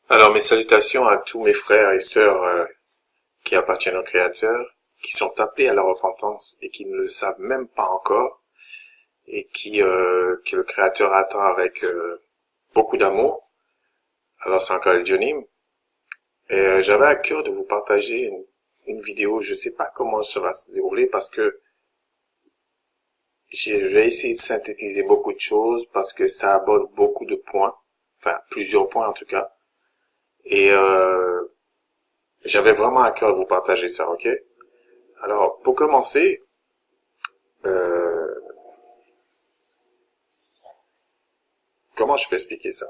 Alors, mes salutations à tous mes frères et sœurs qui appartiennent au Créateur, qui sont appelés à la repentance et qui ne le savent même pas encore, et que le Créateur attend avec beaucoup d'amour. Alors, c'est encore le Johnny. Et j'avais à cœur de vous partager une vidéo. Je sais pas comment ça va se dérouler parce que je vais essayer de synthétiser beaucoup de choses parce que ça aborde beaucoup de points, enfin plusieurs points en tout cas. Et j'avais vraiment à cœur de vous partager ça, ok? Alors, pour commencer, euh, comment je peux expliquer ça?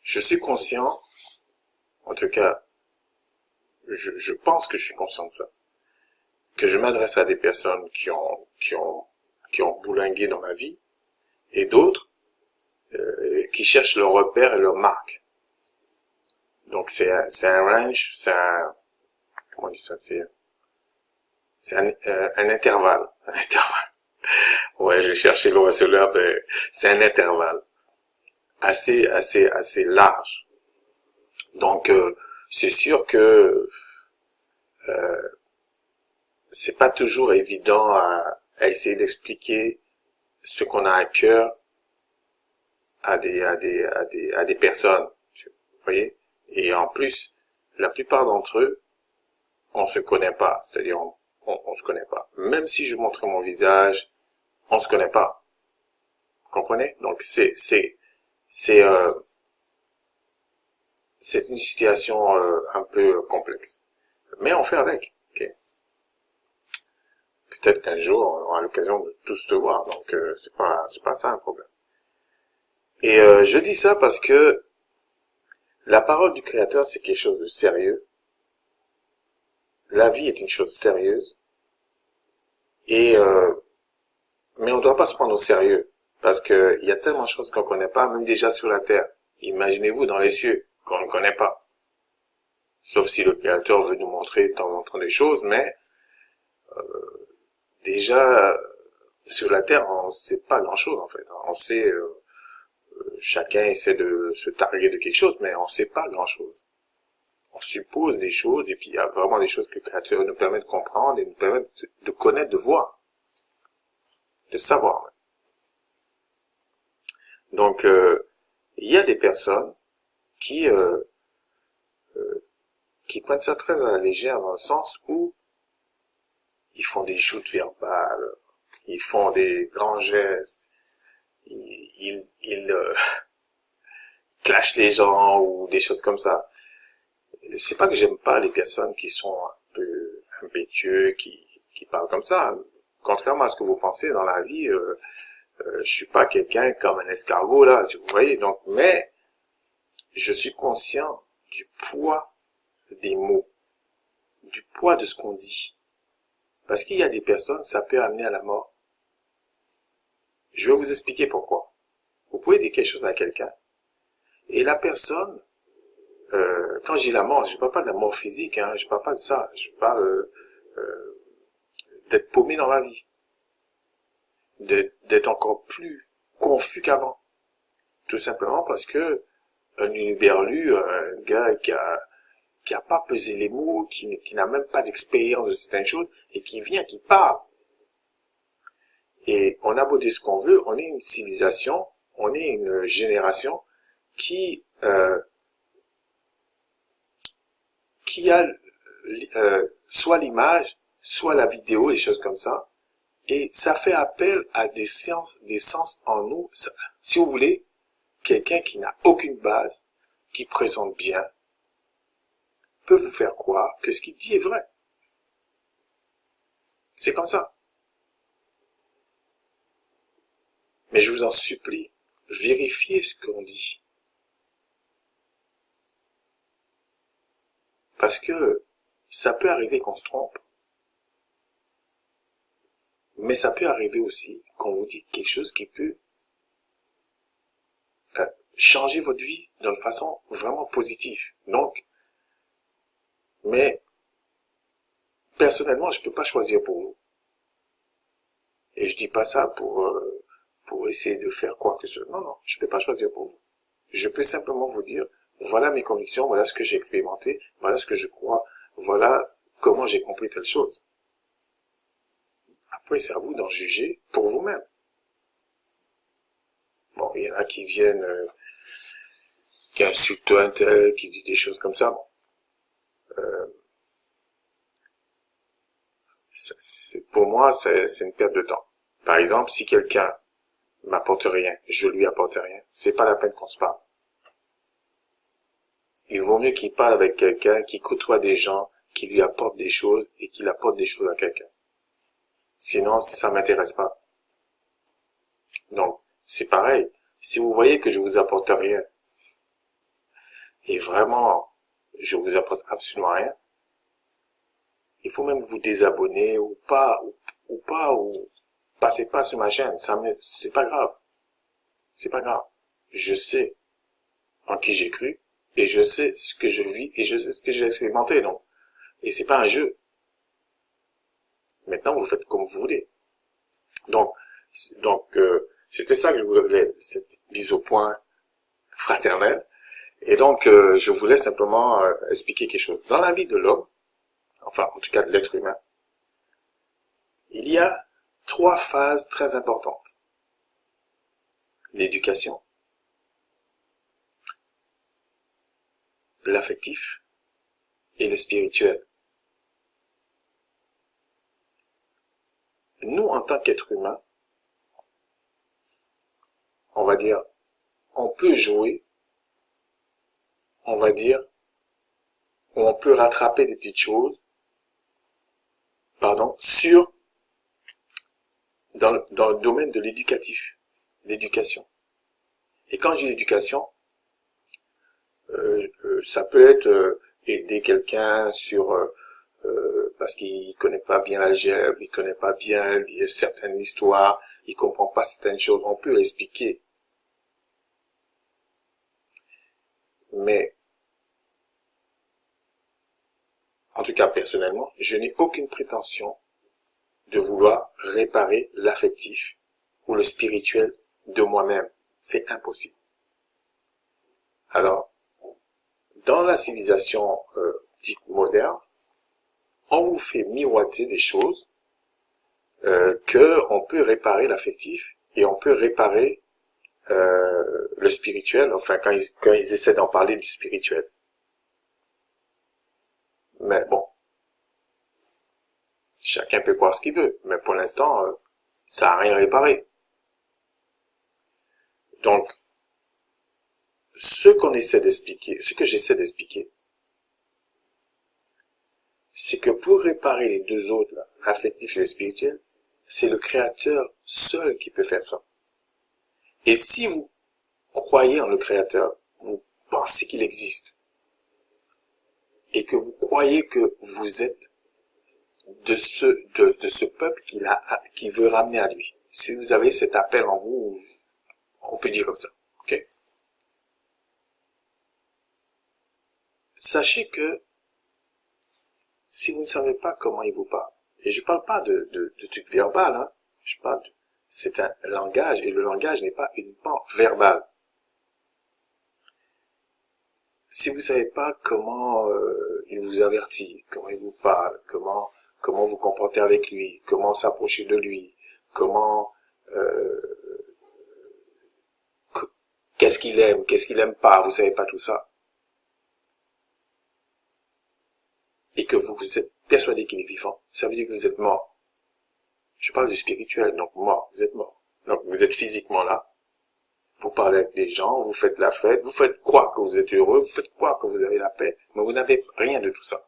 Je suis conscient, en tout cas, je pense que je suis conscient de ça, que je m'adresse à des personnes qui ont bourlingué dans ma vie, et d'autres qui cherchent leur repère et leur marque. Donc c'est un range, comment on dit ça? C'est un intervalle, un intervalle. Ouais, j'ai cherché le sur l'herbe, c'est un intervalle assez large. Donc c'est sûr que c'est pas toujours évident à essayer d'expliquer ce qu'on a à cœur à des personnes, vous voyez. Et en plus, la plupart d'entre eux, on se connaît pas, c'est-à-dire on se connaît pas. Même si je montre mon visage, on se connaît pas, vous comprenez. Donc c'est c'est une situation un peu complexe, mais on fait avec. Ok. Peut-être qu'un jour on aura l'occasion de tous se voir, donc c'est pas ça un problème. Et je dis ça parce que la parole du Créateur, c'est quelque chose de sérieux. La vie est une chose sérieuse. Et mais on ne doit pas se prendre au sérieux. Parce que il y a tellement de choses qu'on ne connaît pas, même déjà sur la terre. Imaginez-vous dans les cieux, qu'on ne connaît pas. Sauf si le Créateur veut nous montrer de temps en temps des choses, mais déjà, sur la terre, on ne sait pas grand-chose en fait. On sait, chacun essaie de se targuer de quelque chose, mais on ne sait pas grand-chose. On suppose des choses, et puis il y a vraiment des choses que le Créateur nous permet de comprendre et nous permet de connaître, de voir, de savoir. Donc, il y a des personnes qui qui prennent ça très à la légère dans le sens où ils font des joutes verbales, ils font des grands gestes, ils clashent les gens ou des choses comme ça. C'est pas que j'aime pas les personnes qui sont un peu impétueux, qui parlent comme ça. Contrairement à ce que vous pensez dans la vie, je suis pas quelqu'un comme un escargot là, vous voyez. Donc, mais je suis conscient du poids des mots, du poids de ce qu'on dit. Parce qu'il y a des personnes, ça peut amener à la mort. Je vais vous expliquer pourquoi. Vous pouvez dire quelque chose à quelqu'un, et la personne, quand j'ai la mort, je parle pas de la mort physique, hein, je parle pas de ça, je parle d'être paumé dans la vie, d'être encore plus confus qu'avant. Tout simplement parce que un huluberlu, un gars qui a pas pesé les mots, qui n'a même pas d'expérience de certaines choses, et qui vient, qui parle. Et on a beau dire ce qu'on veut, on est une civilisation, on est une génération qui qui a soit l'image, soit la vidéo, des choses comme ça. Et ça fait appel à des sens en nous. Si vous voulez, quelqu'un qui n'a aucune base, qui présente bien, peut vous faire croire que ce qu'il dit est vrai. C'est comme ça. Mais je vous en supplie, vérifiez ce qu'on dit. Parce que ça peut arriver qu'on se trompe, mais ça peut arriver aussi qu'on vous dit quelque chose qui peut changer votre vie d'une façon vraiment positive. Donc, mais personnellement, je peux pas choisir pour vous. Et je dis pas ça pour essayer de faire quoi que ce soit. Non, non, je peux pas choisir pour vous. Je peux simplement vous dire, voilà mes convictions, voilà ce que j'ai expérimenté, voilà ce que je crois, voilà comment j'ai compris telle chose. Après, c'est à vous d'en juger pour vous-même. Bon, il y en a qui viennent, qui insultent un tel, qui dit des choses comme ça. Bon, pour moi, c'est une perte de temps. Par exemple, si quelqu'un m'apporte rien, je lui apporte rien, c'est pas la peine qu'on se parle. Il vaut mieux qu'il parle avec quelqu'un qui côtoie des gens, qui lui apportent des choses et qu'il apporte des choses à quelqu'un. Sinon, ça m'intéresse pas. Donc, c'est pareil. Si vous voyez que je vous apporte rien, et vraiment, je vous apporte absolument rien, il faut même vous désabonner ou pas, ou passez pas sur ma chaîne. C'est pas grave. C'est pas grave. Je sais en qui j'ai cru, et je sais ce que je vis, et je sais ce que j'ai expérimenté, donc. Et c'est pas un jeu. Maintenant, vous faites comme vous voulez. Donc, c'était ça que je voulais, cette mise au point fraternelle. Et donc, je voulais simplement expliquer quelque chose. Dans la vie de l'homme, enfin, en tout cas de l'être humain, il y a 3 phases très importantes. L'éducation, l'affectif et le spirituel. Nous, en tant qu'être humain, on va dire, on peut jouer, on va dire, on peut rattraper des petites choses, pardon, dans le domaine de l'éducation. Et quand je dis éducation, ça peut être aider quelqu'un sur parce qu'il connaît pas bien l'algèbre, il connaît pas bien certaines histoires, il comprend pas certaines choses, on peut l'expliquer. Mais en tout cas personnellement, je n'ai aucune prétention de vouloir réparer l'affectif ou le spirituel de moi-même. C'est impossible. Alors, dans la civilisation dite moderne, on vous fait miroiter des choses que on peut réparer l'affectif et on peut réparer le spirituel, enfin quand ils essaient d'en parler du spirituel. Mais bon, chacun peut croire ce qu'il veut, mais pour l'instant, ça n'a rien réparé. Donc, ce que j'essaie d'expliquer, c'est que pour réparer les deux autres, là, l'affectif et le spirituel, c'est le Créateur seul qui peut faire ça. Et si vous croyez en le Créateur, vous pensez qu'il existe, et que vous croyez que vous êtes de ce peuple qui veut ramener à lui. Si vous avez cet appel en vous, on peut dire comme ça, ok? Sachez que si vous ne savez pas comment il vous parle, et je parle pas de trucs verbal, hein, c'est un langage, et le langage n'est pas uniquement verbal. Si vous savez pas comment il vous avertit, comment il vous parle, comment vous comporter avec lui, comment s'approcher de lui, comment qu'est-ce qu'il aime pas, vous savez pas tout ça, et que vous êtes persuadé qu'il est vivant, ça veut dire que vous êtes mort. Je parle du spirituel, donc mort, vous êtes mort. Donc vous êtes physiquement là, vous parlez avec des gens, vous faites la fête, vous faites croire que vous êtes heureux, vous faites croire que vous avez la paix, mais vous n'avez rien de tout ça.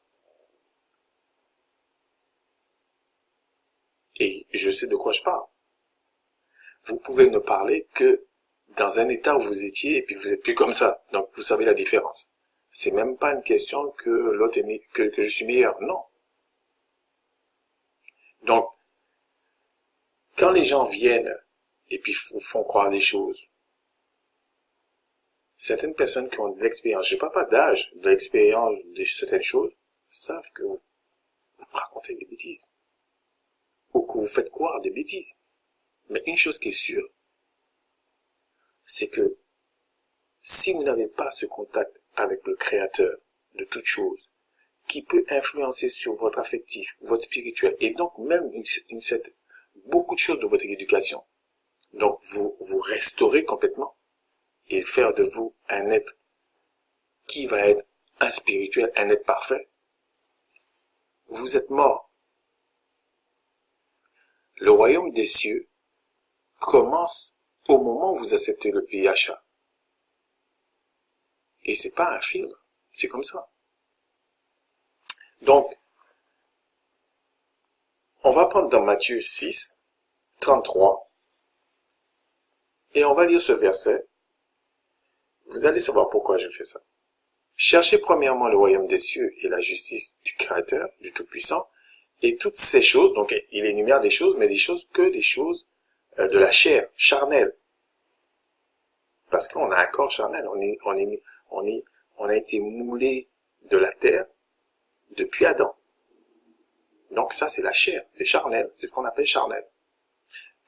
Et je sais de quoi je parle. Vous pouvez ne parler que dans un état où vous étiez et puis vous êtes plus comme ça. Donc vous savez la différence. C'est même pas une question que l'autre est que je suis meilleur. Non. Donc, quand les gens viennent et puis vous font croire des choses, certaines personnes qui ont de l'expérience, je parle pas d'âge, de l'expérience de certaines choses, savent que vous racontez des bêtises. Ou que vous faites croire des bêtises. Mais une chose qui est sûre, c'est que Si vous n'avez pas ce contact avec le Créateur de toutes choses, qui peut influencer sur votre affectif, votre spirituel, et donc même beaucoup de choses de votre éducation. Donc vous restaurez complètement et faire de vous un être qui va être un spirituel, un être parfait. Vous êtes mort. Le royaume des cieux commence au moment où vous acceptez le PIHA. Et c'est pas un film, c'est comme ça. Donc, on va prendre dans Matthieu 6, 33, et on va lire ce verset. Vous allez savoir pourquoi je fais ça. Cherchez premièrement le royaume des cieux et la justice du Créateur, du Tout-Puissant, et toutes ces choses, donc il énumère des choses, mais des choses de la chair, charnelle. Parce qu'on a un corps charnel, on a été moulé de la terre depuis Adam. Donc ça c'est la chair, c'est charnel, c'est ce qu'on appelle charnel.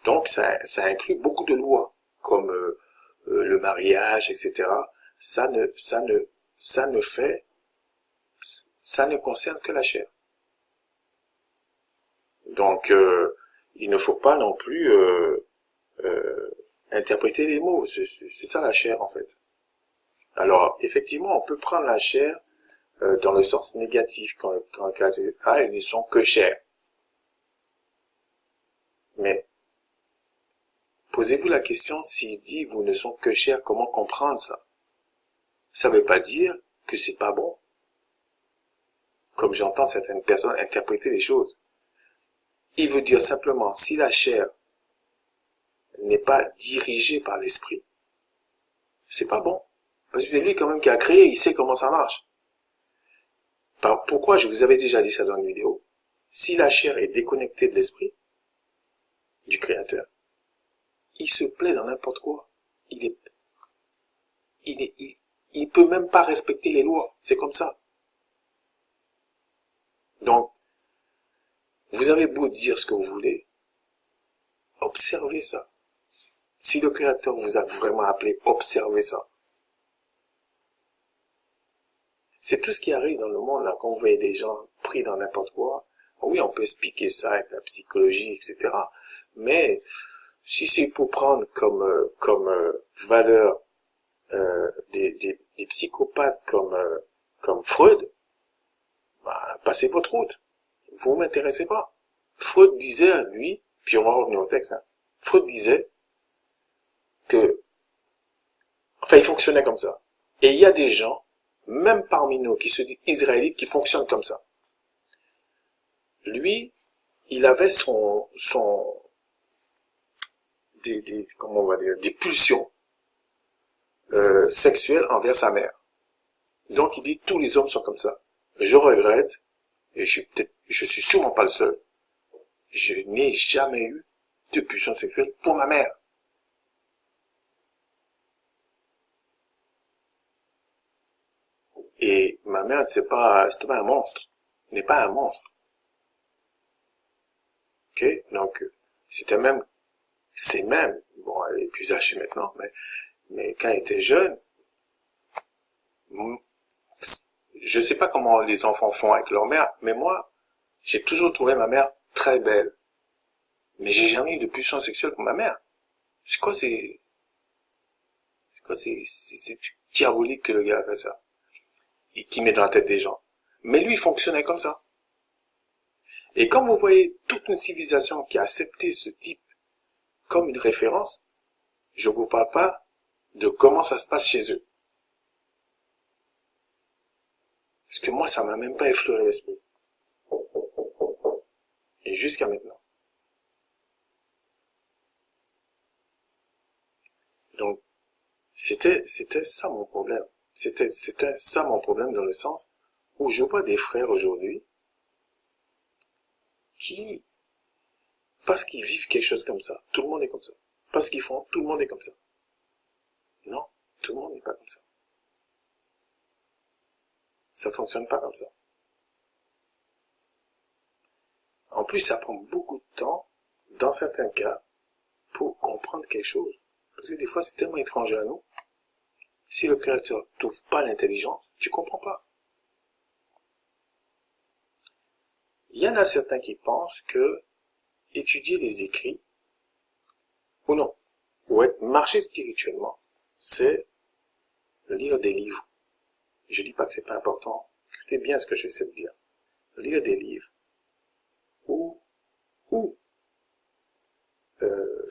Donc ça inclut beaucoup de lois, comme le mariage, etc. Ça ne concerne que la chair. Donc il ne faut pas non plus interpréter les mots, c'est ça la chair en fait. Alors effectivement on peut prendre la chair dans le sens négatif quand ils ne sont que chair. Mais posez-vous la question, s'il dit vous ne sont que chair, comment comprendre ça? Ça ne veut pas dire que c'est pas bon. Comme j'entends certaines personnes interpréter les choses. Il veut dire simplement, si la chair n'est pas dirigée par l'esprit, c'est pas bon. Parce que c'est lui quand même qui a créé, il sait comment ça marche. Pourquoi je vous avais déjà dit ça dans une vidéo? Si la chair est déconnectée de l'esprit, du Créateur, il se plaît dans n'importe quoi. Il peut même pas respecter les lois. C'est comme ça. Donc, vous avez beau dire ce que vous voulez, observez ça. Si le Créateur vous a vraiment appelé, observez ça. C'est tout ce qui arrive dans le monde, là, quand vous voyez des gens pris dans n'importe quoi. Oui, on peut expliquer ça avec la psychologie, etc. Mais, si c'est pour prendre comme valeur des psychopathes comme Freud, bah, passez votre route. Vous m'intéressez pas. Freud disait, lui, puis on va revenir au texte, hein. Freud disait que, enfin, il fonctionnait comme ça. Et il y a des gens, même parmi nous, qui se disent israélites, qui fonctionnent comme ça. Lui, il avait comment on va dire, des pulsions sexuelles envers sa mère. Donc il dit tous les hommes sont comme ça. Je regrette, et je suis sûrement pas le seul, je n'ai jamais eu de pulsion sexuelle pour ma mère. Et ma mère, c'était pas un monstre. N'est pas un monstre. Ok? Donc, c'est même, bon, elle est plus âgée maintenant, mais quand elle était jeune, je sais pas comment les enfants font avec leur mère, mais moi, j'ai toujours trouvé ma mère très belle. Mais j'ai jamais eu de pulsion sexuelle pour ma mère. C'est diabolique que le gars a fait ça. Et qui met dans la tête des gens. Mais lui, il fonctionnait comme ça. Et quand vous voyez toute une civilisation qui a accepté ce type comme une référence, je vous parle pas de comment ça se passe chez eux. Parce que moi, ça m'a même pas effleuré l'esprit. Et jusqu'à maintenant. Donc, c'était ça mon problème. C'était ça mon problème dans le sens où je vois des frères aujourd'hui qui, parce qu'ils vivent quelque chose comme ça, tout le monde est comme ça. Parce qu'ils font, tout le monde est comme ça. Non, tout le monde n'est pas comme ça. Ça fonctionne pas comme ça. En plus, ça prend beaucoup de temps, dans certains cas, pour comprendre quelque chose. Parce que des fois, c'est tellement étranger à nous. Si le Créateur t'ouvre pas l'intelligence, tu comprends pas. Il y en a certains qui pensent que étudier les écrits, ou non, ou être marcher spirituellement, c'est lire des livres. Je dis pas que c'est pas important. Écoutez bien ce que je sais de dire. Lire des livres ou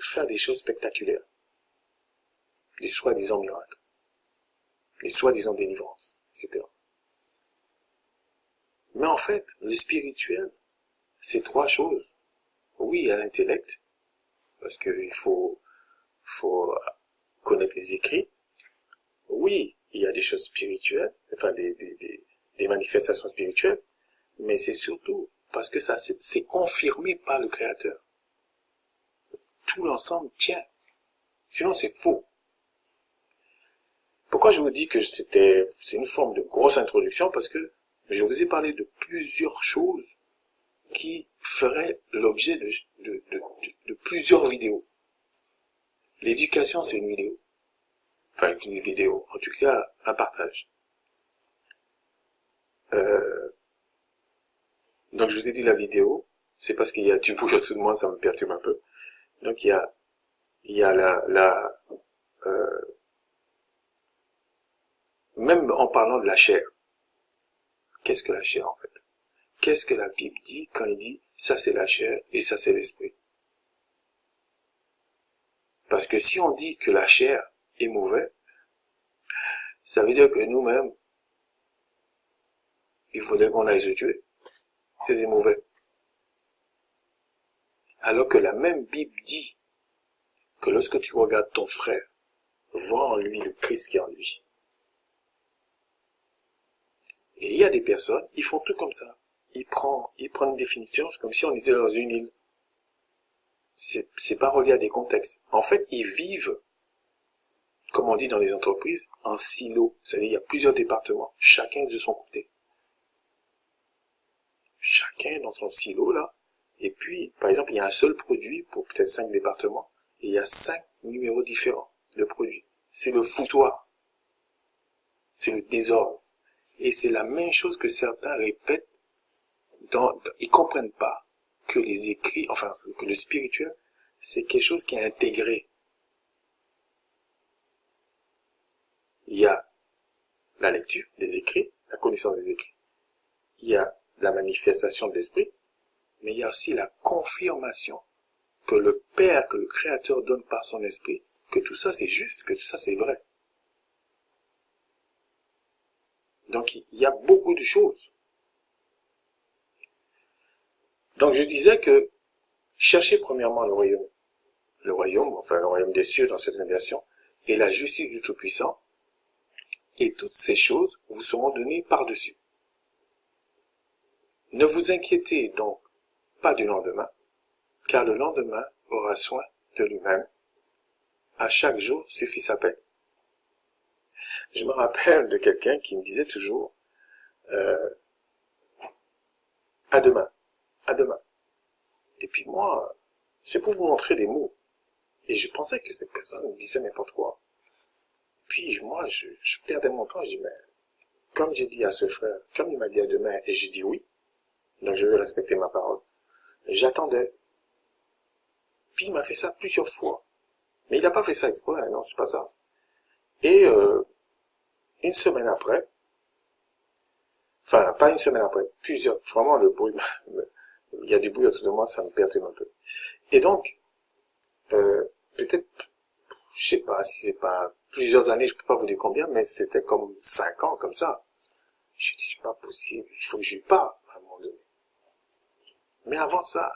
faire des choses spectaculaires, des soi-disant miracles, les soi-disant délivrances, etc. Mais en fait, le spirituel, c'est trois choses. Oui, il y a l'intellect, parce qu'il faut connaître les écrits. Oui, il y a des choses spirituelles, enfin des manifestations spirituelles, mais c'est surtout parce que ça c'est confirmé par le Créateur. Tout l'ensemble tient. Sinon, c'est faux. Pourquoi je vous dis que c'est une forme de grosse introduction? Parce que je vous ai parlé de plusieurs choses qui feraient l'objet de plusieurs vidéos. L'éducation, c'est une vidéo. Enfin, une vidéo. En tout cas, un partage. Donc, je vous ai dit la vidéo. C'est parce qu'il y a du bruit autour de moi, ça me perturbe un peu. Donc, il y a même en parlant de la chair. Qu'est-ce que la chair, en fait? Qu'est-ce que la Bible dit quand il dit ça c'est la chair et ça c'est l'esprit? Parce que si on dit que la chair est mauvaise, ça veut dire que nous-mêmes, il faudrait qu'on aille se tuer. C'est mauvais. Alors que la même Bible dit que lorsque tu regardes ton frère, vois en lui le Christ qui est en lui. Et il y a des personnes, ils font tout comme ça. Ils prennent une définition, c'est comme si on était dans une île. C'est pas relié à des contextes. En fait, ils vivent, comme on dit dans les entreprises, en silo. C'est-à-dire, il y a plusieurs départements, chacun de son côté. Chacun dans son silo, là. Et puis, par exemple, il y a un seul produit pour peut-être 5 départements. Et il y a 5 numéros différents de produits. C'est le foutoir. C'est le désordre. Et c'est la même chose que certains répètent ils comprennent pas que les écrits, enfin, que le spirituel, c'est quelque chose qui est intégré. Il y a la lecture des écrits, la connaissance des écrits. Il y a la manifestation de l'esprit, mais il y a aussi la confirmation que le Père, que le Créateur donne par son esprit, que tout ça c'est juste, que tout ça c'est vrai. Donc il y a beaucoup de choses. Donc je disais que cherchez premièrement le royaume, enfin le royaume des cieux dans cette version, et la justice du Tout-Puissant, et toutes ces choses vous seront données par-dessus. Ne vous inquiétez donc pas du lendemain, car le lendemain aura soin de lui-même. À chaque jour suffit sa peine. Je me rappelle de quelqu'un qui me disait toujours à demain, à demain. Et puis moi, c'est pour vous montrer des mots. Et je pensais que cette personne disait n'importe quoi. Et puis moi, je perdais mon temps. Je dis, mais comme j'ai dit à ce frère, comme il m'a dit à demain, et j'ai dit oui, donc je vais respecter ma parole. Et j'attendais. Puis il m'a fait ça plusieurs fois. Mais il n'a pas fait ça exprès, non, c'est pas ça. Et une semaine après, enfin pas une semaine après, plusieurs, vraiment le bruit, il y a du bruit autour de moi, ça me perturbe un peu. Et donc, peut-être, je sais pas si c'est pas plusieurs années, je peux pas vous dire combien, mais c'était comme 5 ans comme ça. Je dis c'est pas possible, il faut que je parle à un moment donné. Mais avant ça,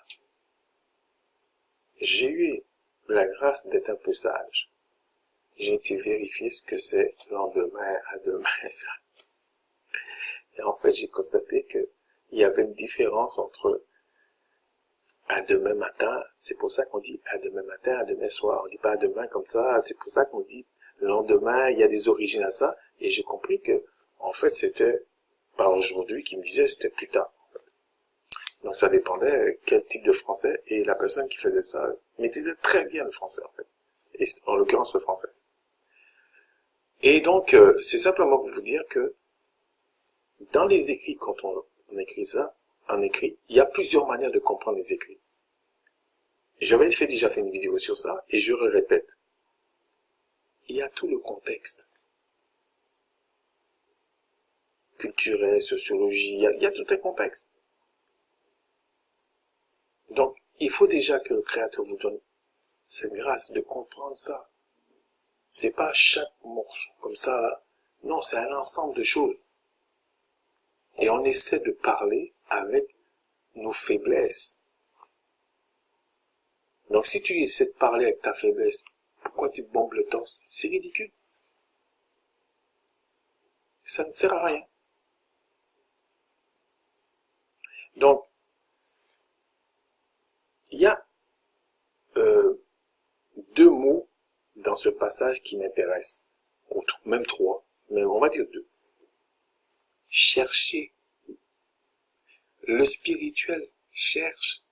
j'ai eu la grâce d'être un peu sage. J'ai été vérifier ce que c'est lendemain à demain. Et en fait, j'ai constaté que il y avait une différence entre à demain matin, c'est pour ça qu'on dit à demain matin, à demain soir, on dit pas à demain comme ça, c'est pour ça qu'on dit le lendemain, il y a des origines à ça, et j'ai compris que, en fait, c'était pas aujourd'hui qui me disait, c'était plus tard. Donc ça dépendait quel type de français, et la personne qui faisait ça maîtrisait très bien le français, en fait. Et en l'occurrence, le français. Et donc, c'est simplement pour vous dire que dans les écrits, quand on écrit ça, on écrit, il y a plusieurs manières de comprendre les écrits. J'avais déjà fait une vidéo sur ça, et je le répète. Il y a tout le contexte. Culturel, sociologie, il y a tout un contexte. Donc, il faut déjà que le Créateur vous donne cette grâce de comprendre ça. C'est pas chaque morceau comme ça, là. Non, c'est un ensemble de choses. Et on essaie de parler avec nos faiblesses. Donc, si tu essaies de parler avec ta faiblesse, pourquoi tu bombes le torse? C'est ridicule. Ça ne sert à rien. Donc, il y a deux mots dans ce passage qui m'intéressent. Même trois, mais on va dire deux. Chercher. Le spirituel cherche.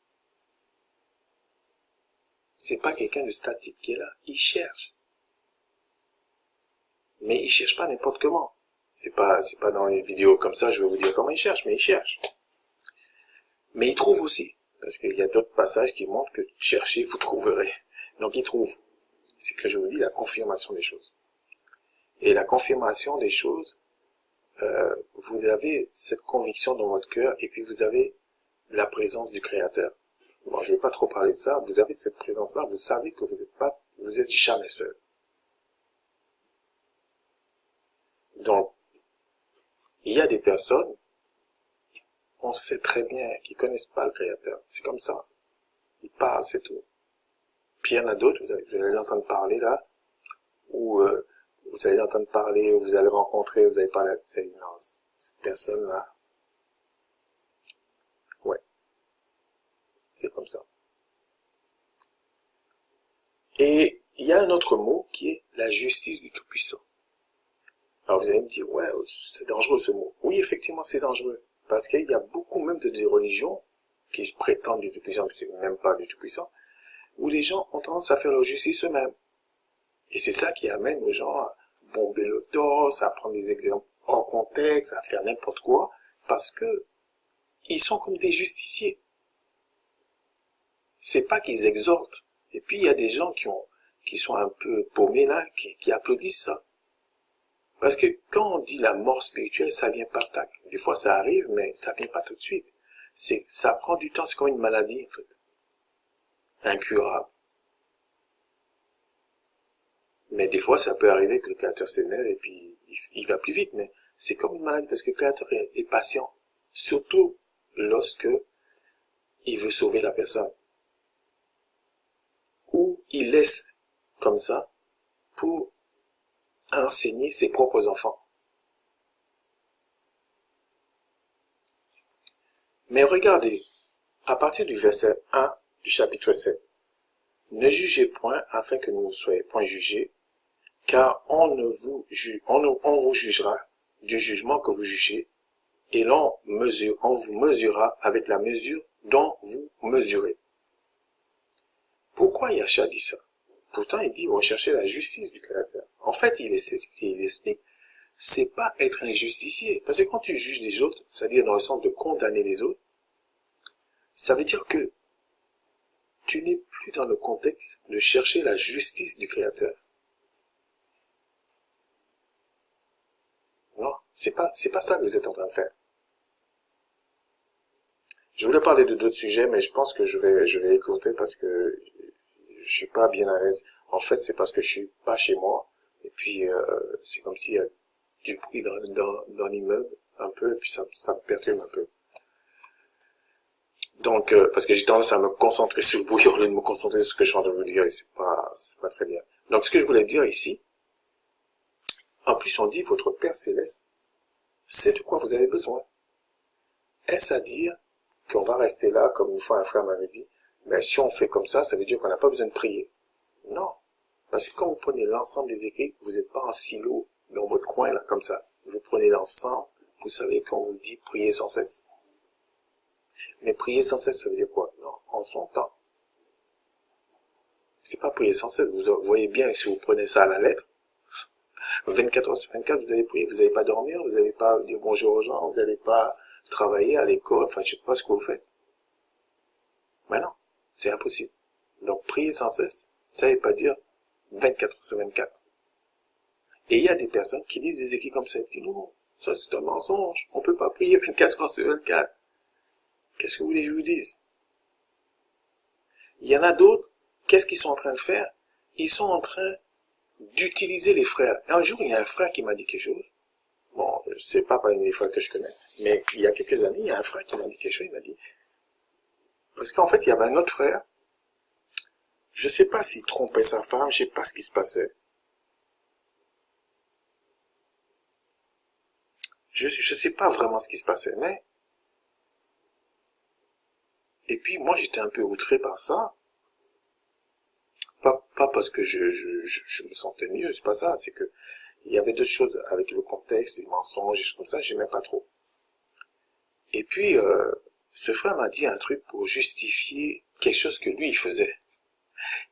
C'est pas quelqu'un de statique qui est là. Il cherche. Mais il cherche pas n'importe comment. C'est pas dans une vidéo comme ça, je vais vous dire comment il cherche, mais il cherche. Mais il trouve aussi. Parce qu'il y a d'autres passages qui montrent que cherchez, vous trouverez. Donc il trouve. C'est que je vous dis la confirmation des choses. Et la confirmation des choses, vous avez cette conviction dans votre cœur et puis vous avez la présence du Créateur. Bon, je ne vais pas trop parler de ça. Vous avez cette présence-là, vous savez que vous êtes jamais seul. Donc, il y a des personnes, on sait très bien, qui connaissent pas le Créateur. C'est comme ça. Ils parlent, c'est tout. Puis il y en a d'autres, vous allez l'entendre parler là, ou vous allez l'entendre parler, vous allez rencontrer, vous allez parler, vous allez dire, non, cette personne-là, ouais, c'est comme ça. Et il y a un autre mot qui est la justice du Tout-Puissant. Alors vous allez me dire, ouais, c'est dangereux ce mot. Oui, effectivement, c'est dangereux. Parce qu'il y a beaucoup même de des religions qui se prétendent du Tout-Puissant, que c'est même pas du Tout-Puissant, où les gens ont tendance à faire leur justice eux-mêmes. Et c'est ça qui amène les gens à bomber le torse, à prendre des exemples en contexte, à faire n'importe quoi, parce que ils sont comme des justiciers. C'est pas qu'ils exhortent. Et puis il y a des gens qui sont un peu paumés là, qui applaudissent ça. Parce que quand on dit la mort spirituelle, ça vient pas tac. Des fois ça arrive, mais ça vient pas tout de suite. Ça prend du temps, c'est comme une maladie, en fait. Incurable. Mais des fois, ça peut arriver que le Créateur s'énerve et puis il va plus vite, mais c'est comme une maladie parce que le Créateur est patient. Surtout lorsque il veut sauver la personne. Ou il laisse comme ça pour enseigner ses propres enfants. Mais regardez, à partir du verset 1 du chapitre 7, ne jugez point afin que vous ne soyez point jugés, car on vous jugera du jugement que vous jugez, et on vous mesurera avec la mesure dont vous mesurez. Pourquoi Yahshua dit ça? Pourtant, il dit rechercher la justice du Créateur. En fait, il explique, c'est pas être un justicier. Parce que quand tu juges les autres, c'est-à-dire dans le sens de condamner les autres, ça veut dire que tu n'es plus dans le contexte de chercher la justice du Créateur. Non, c'est pas ça que vous êtes en train de faire. Je voulais parler de d'autres sujets, mais je pense que je vais écouter parce que je suis pas bien à l'aise. En fait, c'est parce que je suis pas chez moi. Et puis, c'est comme s'il y a du bruit dans l'immeuble, un peu, et puis ça me perturbe un peu. Donc, parce que j'ai tendance à me concentrer sur le bruit au lieu de me concentrer sur ce que je suis en train de vous dire, et c'est pas très bien. Donc, ce que je voulais dire ici, en plus on dit votre Père Céleste, c'est de quoi vous avez besoin. Est-ce à dire qu'on va rester là, comme une fois un frère m'avait dit, mais si on fait comme ça veut dire qu'on n'a pas besoin de prier. Non. Parce que quand vous prenez l'ensemble des écrits, vous n'êtes pas en silo dans votre coin, là, comme ça. Vous prenez l'ensemble, vous savez qu'on vous dit prier sans cesse. Mais prier sans cesse, ça veut dire quoi? Non, en son temps. C'est pas prier sans cesse. Vous voyez bien, si vous prenez ça à la lettre, 24 heures sur 24, vous allez prier, vous n'allez pas dormir, vous n'allez pas dire bonjour aux gens, vous n'allez pas travailler à l'école, enfin, je sais pas ce que vous faites. Mais non, c'est impossible. Donc, prier sans cesse, ça ne veut pas dire 24 heures sur 24. Et il y a des personnes qui disent des écrits comme ça, et qui disent non, ça c'est un mensonge, on peut pas prier 24 heures sur 24. Qu'est-ce que vous voulez que je vous dise? Il y en a d'autres, qu'est-ce qu'ils sont en train de faire? Ils sont en train d'utiliser les frères. Et un jour, il y a un frère qui m'a dit quelque chose. Bon, c'est pas parmi les frères que je connais, mais il y a quelques années, il y a un frère qui m'a dit quelque chose, il m'a dit, parce qu'en fait, il y avait un autre frère, je sais pas s'il trompait sa femme, je sais pas ce qui se passait. Je sais pas vraiment ce qui se passait, mais, et puis moi, j'étais un peu outré par ça. Pas parce que je me sentais mieux, c'est pas ça, c'est que il y avait d'autres choses avec le contexte, des mensonges, des choses comme ça, j'aimais pas trop. Et puis, ce frère m'a dit un truc pour justifier quelque chose que lui, il faisait.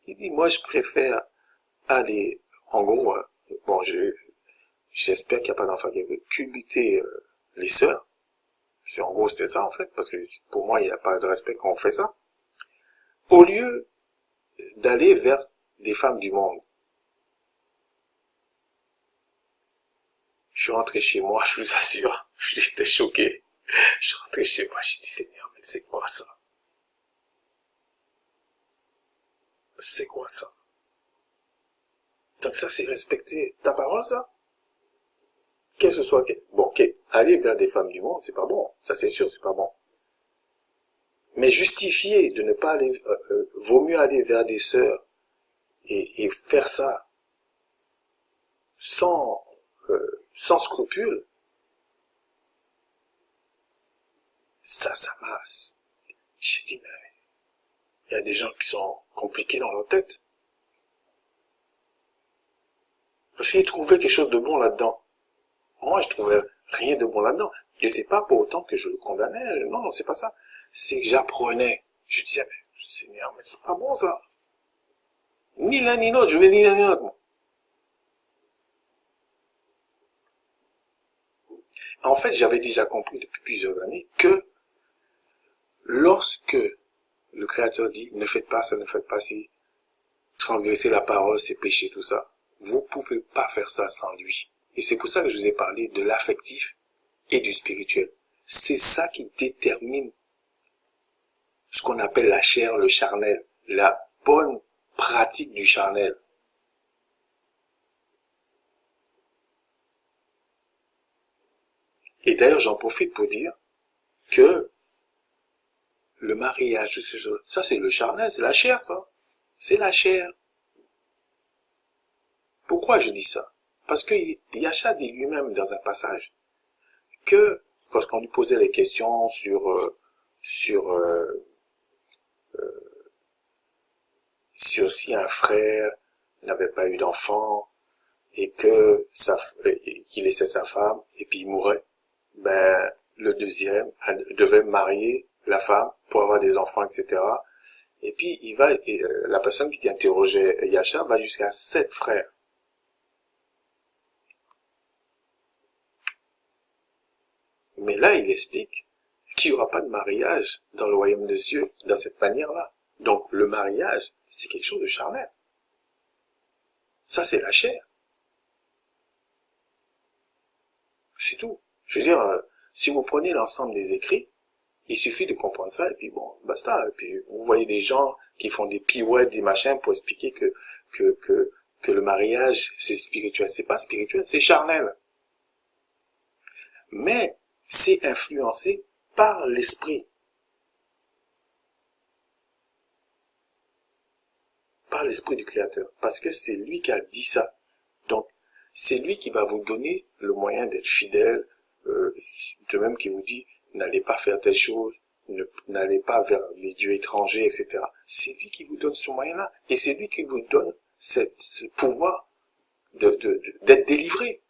Il dit, moi, je préfère aller, en gros, bon, j'espère qu'il n'y a pas d'enfant qui veut culbuter les sœurs. En gros, c'était ça, en fait, parce que pour moi, il n'y a pas de respect quand on fait ça. Au lieu d'aller vers des femmes du monde. Je suis rentré chez moi, je vous assure, j'étais choqué. Je suis rentré chez moi, j'ai dit, Seigneur, mais c'est quoi ça? C'est quoi ça? Donc ça, c'est respecter ta parole, ça? Que ce soit, bon, ok, aller vers des femmes du monde, c'est pas bon. Ça, c'est sûr, c'est pas bon. Mais justifier de ne pas aller, vaut mieux aller vers des sœurs et faire ça sans, sans scrupule, ça masse. J'ai dit, mais il y a des gens qui sont compliqués dans leur tête. Parce qu'ils trouvaient quelque chose de bon là-dedans. Moi, je trouvais rien de bon là-dedans. Et c'est pas pour autant que je le condamnais. Non, non, c'est pas ça. C'est que j'apprenais. Je disais, mais Seigneur, mais c'est pas bon ça. Ni l'un ni l'autre, je vais ni l'un ni l'autre. En fait, j'avais déjà compris depuis plusieurs années que lorsque le Créateur dit, ne faites pas ça, ne faites pas ci, transgresser la parole, c'est pécher, tout ça, vous pouvez pas faire ça sans lui. Et c'est pour ça que je vous ai parlé de l'affectif et du spirituel. C'est ça qui détermine ce qu'on appelle la chair, le charnel, la bonne pratique du charnel. Et d'ailleurs, j'en profite pour dire que le mariage, ça c'est le charnel, c'est la chair, ça. C'est la chair. Pourquoi je dis ça? Parce que Yasha dit lui-même dans un passage que, lorsqu'on lui posait les questions sur si un frère n'avait pas eu d'enfant et que qu'il laissait sa femme et puis il mourait, ben le deuxième devait marier la femme pour avoir des enfants, etc. Et puis la personne qui interrogeait Yasha va jusqu'à 7 frères. Mais là, il explique qu'il n'y aura pas de mariage dans le royaume des cieux dans cette manière-là. Donc, le mariage, c'est quelque chose de charnel. Ça, c'est la chair. C'est tout. Je veux dire, si vous prenez l'ensemble des écrits, il suffit de comprendre ça, et puis bon, basta. Et puis, vous voyez des gens qui font des pirouettes, des machins pour expliquer que le mariage, c'est spirituel. C'est pas spirituel, c'est charnel. Mais, c'est influencé par l'esprit. Par l'esprit du Créateur. Parce que c'est lui qui a dit ça. Donc, c'est lui qui va vous donner le moyen d'être fidèle, de même qui vous dit, n'allez pas faire telle chose, n'allez pas vers les dieux étrangers, etc. C'est lui qui vous donne ce moyen-là. Et c'est lui qui vous donne ce pouvoir d'être délivré.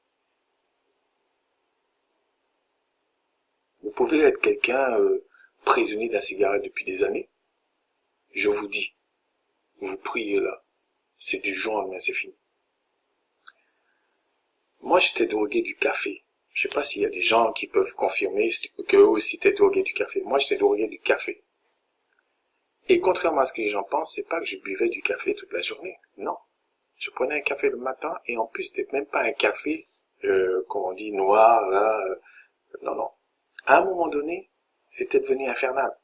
Vous pouvez être quelqu'un prisonnier de la cigarette depuis des années. Je vous dis, vous priez là, c'est du jour au lendemain, c'est fini. Moi, j'étais drogué du café. Je sais pas s'il y a des gens qui peuvent confirmer que eux aussi étaient drogués du café. Moi, j'étais drogué du café. Et contrairement à ce que les gens pensent, c'est pas que je buvais du café toute la journée. Non. Je prenais un café le matin et en plus, c'était même pas un café, comme on dit, noir, là. Non, non. À un moment donné, c'était devenu infernal.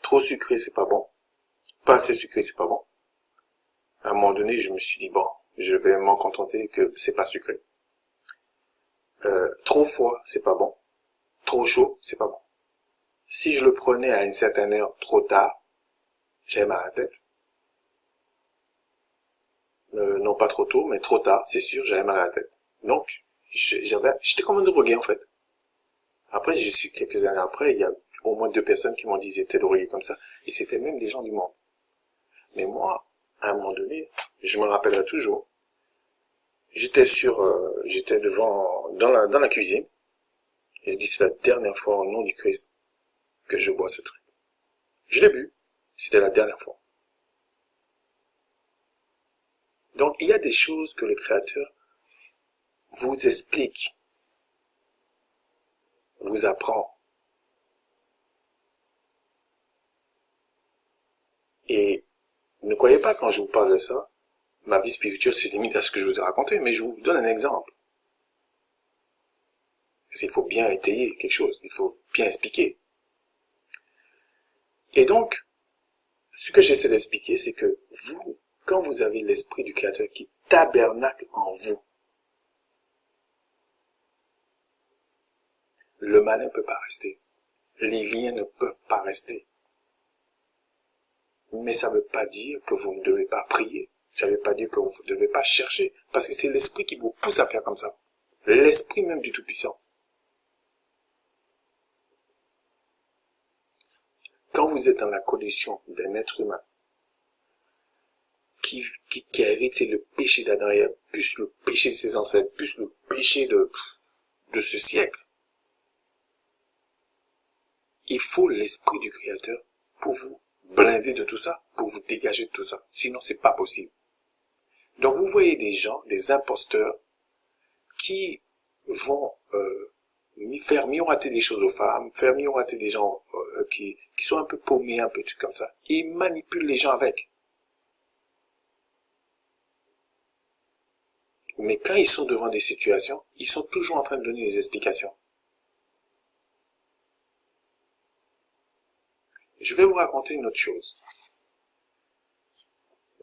Trop sucré, c'est pas bon. Pas assez sucré, c'est pas bon. À un moment donné, je me suis dit, bon, je vais m'en contenter que c'est pas sucré. Trop froid, c'est pas bon. Trop chaud, c'est pas bon. Si je le prenais à une certaine heure trop tard, j'avais mal à la tête. Non pas trop tôt, mais trop tard, c'est sûr, j'avais mal à la tête. Donc, j'étais comme un drogué en fait. Après, j'ai su quelques années après, il y a au moins 2 personnes qui m'ont dit qu'ils étaient drogués comme ça, et c'était même des gens du monde. Mais moi, à un moment donné, je me rappellerai toujours, j'étais dans la cuisine, et j'ai dit c'est la dernière fois au nom du Christ que je bois ce truc. Je l'ai bu, c'était la dernière fois. Donc, il y a des choses que le Créateur vous explique, vous apprend. Et ne croyez pas quand je vous parle de ça, ma vie spirituelle se limite à ce que je vous ai raconté, mais je vous donne un exemple. Parce qu'il faut bien étayer quelque chose, il faut bien expliquer. Et donc, ce que j'essaie d'expliquer, c'est que vous, quand vous avez l'esprit du Créateur qui tabernacle en vous, le malin ne peut pas rester. Les liens ne peuvent pas rester. Mais ça ne veut pas dire que vous ne devez pas prier. Ça ne veut pas dire que vous ne devez pas chercher. Parce que c'est l'esprit qui vous pousse à faire comme ça. L'esprit même du Tout-Puissant. Quand vous êtes dans la condition d'un être humain qui a hérité le péché d'Adam et Ève, plus le péché de ses ancêtres, plus le péché de ce siècle, il faut l'esprit du Créateur pour vous blinder de tout ça, pour vous dégager de tout ça. Sinon, c'est pas possible. Donc, vous voyez des gens, des imposteurs, qui vont faire miroiter des choses aux femmes, faire miroiter des gens qui sont un peu paumés, un peu trucs comme ça. Et ils manipulent les gens avec. Mais quand ils sont devant des situations, ils sont toujours en train de donner des explications. Je vais vous raconter une autre chose.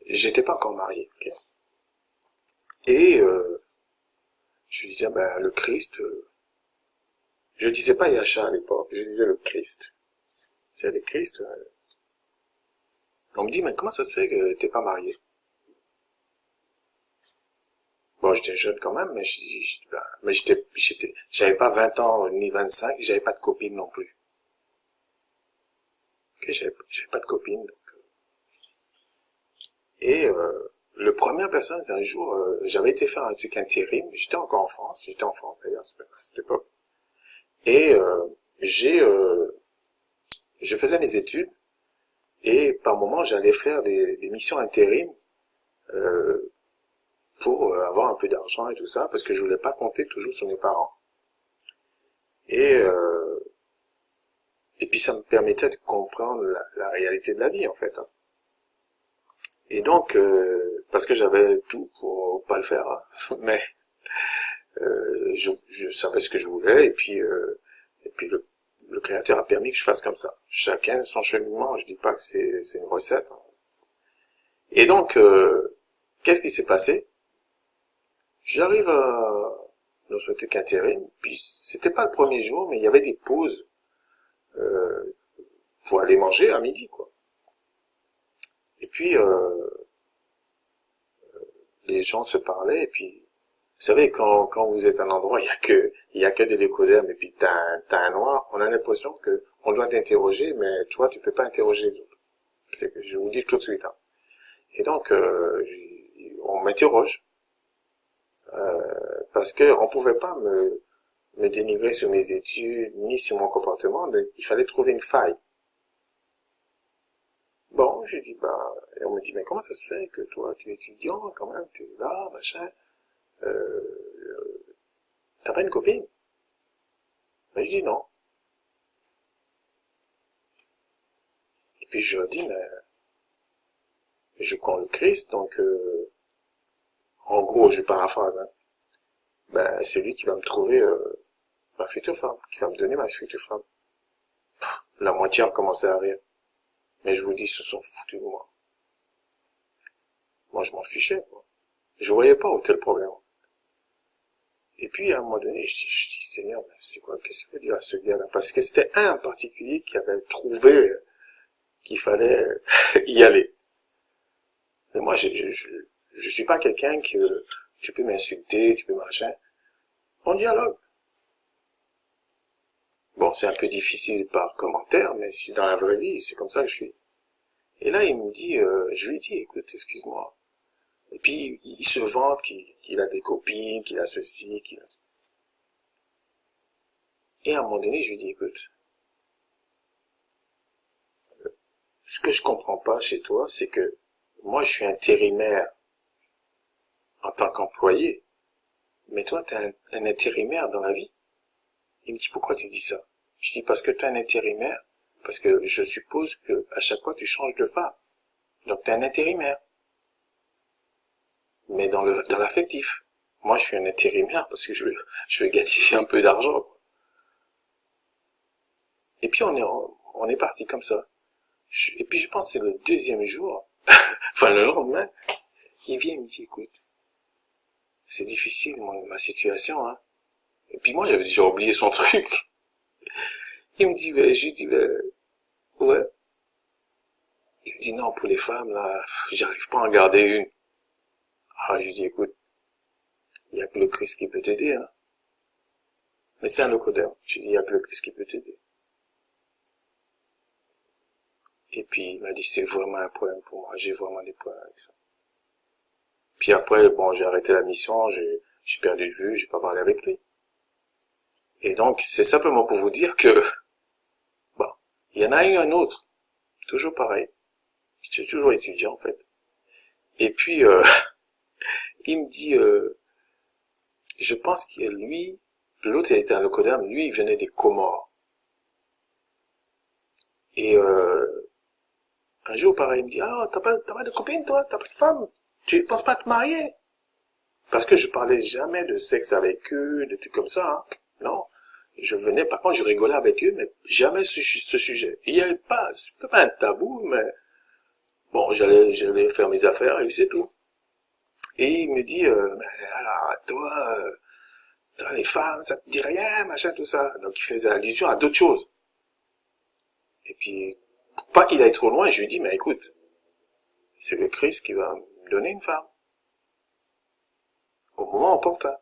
J'étais pas encore marié, ok. Et je disais, ben le Christ, je disais pas Yahcha à l'époque, je disais le Christ. Je disais le Christ. On me dit, mais comment ça se fait que t'es pas marié? Bon, j'étais jeune quand même, mais j'avais pas 20 ans ni 25, j'avais pas de copine non plus. Ok, j'avais pas de copine. Donc, et le première personne, un jour, j'avais été faire un truc intérim, j'étais encore en France, d'ailleurs à cette époque, et je faisais mes études, et par moment j'allais faire des missions intérim euh, pour avoir un peu d'argent et tout ça, parce que je voulais pas compter toujours sur mes parents. Et et puis ça me permettait de comprendre la réalité de la vie en fait. Hein. Et donc parce que j'avais tout pour pas le faire, hein. Mais je savais ce que je voulais et puis le Créateur a permis que je fasse comme ça. Chacun son cheminement. Je dis pas que c'est une recette. Hein. Et donc qu'est-ce qui s'est passé? J'arrive dans ce truc intérim, puis c'était pas le premier jour, mais il y avait des pauses pour aller manger à midi, quoi. Et puis les gens se parlaient, et puis vous savez, quand vous êtes à un endroit, il y a que des lécodermes, et puis t'as un noir, on a l'impression que on doit t'interroger, mais toi, tu peux pas interroger les autres. C'est que je vous dis tout de suite. Hein. Et donc, on m'interroge, parce que on pouvait pas me dénigrer sur mes études, ni sur mon comportement, mais il fallait trouver une faille. Bon, j'ai dit, bah, et on me dit, mais comment ça se fait que toi, tu es étudiant, quand même, tu es là, machin, t'as pas une copine? Mais je dis non. Et puis je leur dis, mais je crois en le Christ, donc, en gros, je paraphrase, hein, ben, c'est lui qui va me trouver, ma future femme, qui va me donner ma future femme. La moitié a commencé à rire. Mais je vous dis, ils se sont foutus de moi. Moi, je m'en fichais, quoi. Je voyais pas où était le problème. Et puis, à un moment donné, je dis, Seigneur, mais c'est quoi, qu'est-ce qu'il veut dire à ce gars-là? Parce que c'était un en particulier qui avait trouvé qu'il fallait y aller. Mais moi, je suis pas quelqu'un que tu peux m'insulter, tu peux machin. On dialogue. Bon, c'est un peu difficile par commentaire, mais si dans la vraie vie, c'est comme ça que je suis. Et là, il me dit, je lui dis, écoute, excuse-moi. Et puis, il se vante qu'il a des copines, qu'il a ceci, qu'il a... Et à un moment donné, je lui dis, écoute, ce que je comprends pas chez toi, c'est que moi, je suis intérimaire en tant qu'employé, mais toi, t'es un intérimaire dans la vie. Il me dit, pourquoi tu dis ça? Je dis, parce que t'es un intérimaire, parce que je suppose que à chaque fois, tu changes de femme. Donc, t'es un intérimaire. Mais dans l'affectif. Moi, je suis un intérimaire parce que je veux gagner un peu d'argent. Et puis, on est parti comme ça. Et puis, je pense que c'est le deuxième jour, enfin, le lendemain, il vient, il me dit, écoute, c'est difficile, ma situation, hein. Et puis moi, j'avais déjà oublié son truc. Il me dit, je lui dis, ouais. Il me dit, non, pour les femmes, là, j'arrive pas à en garder une. Ah, je lui dis, écoute, il y a que le Christ qui peut t'aider, hein. Mais c'est un locodème. Je lui dis, il y a que le Christ qui peut t'aider. Et puis, il m'a dit, c'est vraiment un problème pour moi. J'ai vraiment des problèmes avec ça. Puis après, bon, j'ai arrêté la mission, j'ai perdu de vue, j'ai pas parlé avec lui. Et donc, c'est simplement pour vous dire que, bon, il y en a eu un autre, toujours pareil. J'étais toujours étudiant, en fait. Et puis, il me dit, je pense que lui, l'autre il était un locodème, lui, il venait des Comores. Et, un jour, pareil, il me dit, ah, t'as pas de copine, toi? T'as pas de femme? Tu penses pas te marier? Parce que je parlais jamais de sexe avec eux, de trucs comme ça, hein. Non. Je venais, par contre, je rigolais avec eux, mais jamais ce sujet. Il y avait pas, c'était pas un tabou, mais bon, j'allais faire mes affaires et puis c'est tout. Et il me dit, mais alors, toi, les femmes, ça te dit rien, machin, tout ça. Donc, il faisait allusion à d'autres choses. Et puis, pour pas qu'il aille trop loin, je lui dis, mais écoute, c'est le Christ qui va me donner une femme. Au moment opportun.